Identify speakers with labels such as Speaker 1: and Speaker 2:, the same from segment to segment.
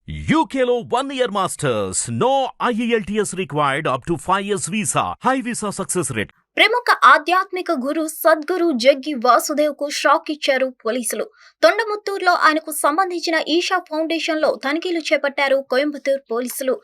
Speaker 1: UKLO 1 year masters. No IELTS required up to 5 years visa. High visa success rate.
Speaker 2: ప్రముఖ ఆధ్యాత్మిక గురు సద్గురు జగ్గి వాసుదేవ్ కు shock ఇచ్చారు పోలీసులు. తొండముత్తూరులో ఆయనకు సంబంధించిన ఈషా ఫౌండేషన్ లో తనిఖీలు చేపట్టారు కోయంబత్తూరు పోలీసులు.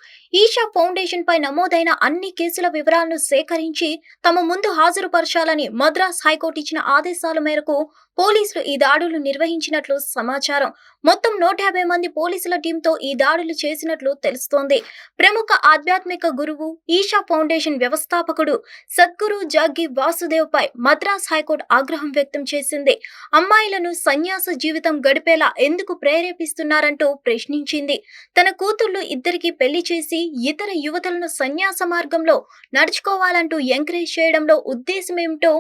Speaker 2: ఈషా ఫౌండేషన్ పై నమోదైన అన్ని కేసుల వివరాలను సేకరించి తమ ముందు హాజరుపరచాలని మద్రాస్ హైకోర్టు ఇచ్చిన ఆదేశాల మేరకు పోలీసులు ఈ దాడులు నిర్వహించినట్లు సమాచారం. మొత్తం 150 మంది పోలీసుల టీంతో ఈ దాడులు చేసినట్లు తెలుస్తోంది. ప్రముఖ ఆధ్యాత్మిక గురువు ఈషా ఫౌండేషన్ వ్యవస్థాపకుడు సద్గురు జగ్గి వాసుదేవ్ పై మద్రాస్ హైకోర్టు ఆగ్రహం వ్యక్తం చేసింది. అమ్మాయిలను సన్యాస జీవితం గడిపేలా ఎందుకు ప్రేరేపిస్తున్నారంటూ ప్రశ్నించింది. తన కూతుళ్లు ఇద్దరికి పెళ్లి చేసి ఇతర యువతులను సన్యాస మార్గంలో నడుచుకోవాలంటూ ఎంకరేజ్ చేయడంలో ఉద్దేశమేమిటో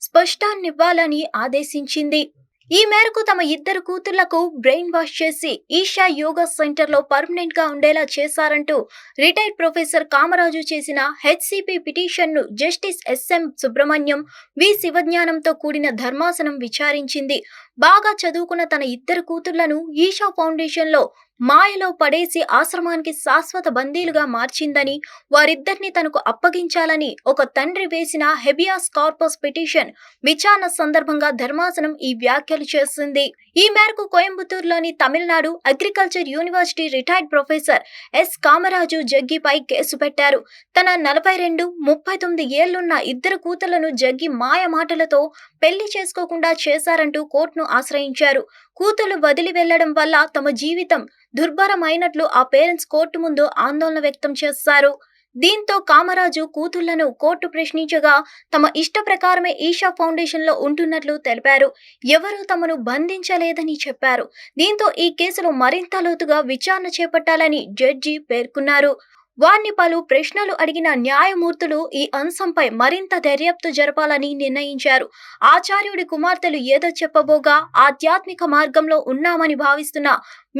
Speaker 2: స్పష్టాన్నివ్వాలని ఆదేశించింది. ఈ మేరకు తమ ఇద్దరు కూతుళ్లకు బ్రెయిన్ వాష్ చేసి ఈషా యోగా సెంటర్ లో పర్మనెంట్ గా ఉండేలా చేశారంటూ రిటైర్డ్ ప్రొఫెసర్ కామరాజు చేసిన హెచ్సిపి పిటిషన్ ను జస్టిస్ ఎస్ఎం సుబ్రహ్మణ్యం వి శివజ్ఞానంతో కూడిన ధర్మాసనం విచారించింది. బాగా చదువుకున్న తన ఇద్దరు కూతుళ్లను ఈషా ఫౌండేషన్ లో మాయలో పడేసి ఆశ్రమానికి శాశ్వత బందీలుగా మార్చిందని, వారిద్దరిని తనకు అప్పగించాలని ఒక తండ్రి వేసిన హెబియాస్ కార్పస్ పిటిషన్ విచారణ సందర్భంగా ధర్మాసనం ఈ వ్యాఖ్యలు చేసింది. ఈ మేరకు కోయంబత్తూరులోని Tamil Nadu agriculture university retired professor S Kamaraju జగ్గిపై కేసు పెట్టారు. తన 42, 39 ఏళ్లున్న ఇద్దరు కూతుళ్లను జగ్గి మాయ మాటలతో పెళ్లి చేసుకోకుండా చేశారంటూ కోర్టును ఆశ్రయించారు. కూతుళ్లు వదిలి వెళ్లడం వల్ల తమ జీవితం దుర్భరమైనట్లు ఆ పేరెంట్స్ కోర్టు ముందు ఆందోళన వ్యక్తం చేశారు. దీంతో కామరాజు కూతుళ్లను కోర్టు ప్రశ్నించగా తమ ఇష్ట ప్రకారమే ఈషా ఫౌండేషన్ లో ఉంటున్నట్లు తెలిపారు. ఎవరూ తమను బంధించలేదని చెప్పారు. దీంతో ఈ కేసులో మరింత లోతుగా విచారణ చేపట్టాలని జడ్జి పేర్కొన్నారు. వారిని పలు ప్రశ్నలు అడిగిన న్యాయమూర్తులు ఈ అంశంపై మరింత దర్యాప్తు జరపాలని నిర్ణయించారు. ఆచార్యుడి కుమార్తెలు ఏదో చెప్పబోగా ఆధ్యాత్మిక మార్గంలో ఉన్నామని భావిస్తున్న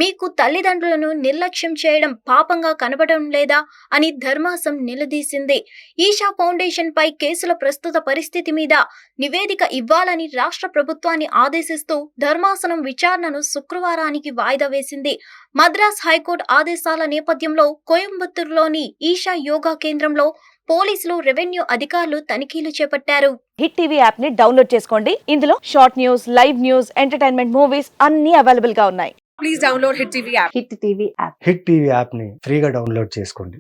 Speaker 2: మీకు తల్లిదండ్రులను నిర్లక్ష్యం చేయడం పాపంగా కనబడడం లేదా అని ధర్మాసనం నిలదీసింది. ఈషా ఫౌండేషన్ పై కేసుల ప్రస్తుత పరిస్థితి మీద నివేదిక ఇవ్వాలని రాష్ట్ర ప్రభుత్వాన్ని ఆదేశిస్తూ ధర్మాసనం విచారణను శుక్రవారానికి వాయిదా వేసింది. మద్రాస్ హైకోర్టు ఆదేశాల నేపథ్యంలో కోయంబత్తూరులోని ఈషా యోగా కేంద్రంలో పోలీసులు, రెవెన్యూ అధికారులు తనిఖీలు చేపట్టారు.
Speaker 3: హిట్ టీవీ యాప్ ని డౌన్లోడ్ చేసుకోండి. ఇందులో short news, live news, entertainment movies అన్ని అవైలబుల్ గా ఉన్నాయి.
Speaker 4: Please download Hit TV app.
Speaker 3: Hit TV app.
Speaker 5: Hit TV యాప్ని ఫ్రీగా డౌన్లోడ్ చేసుకోండి.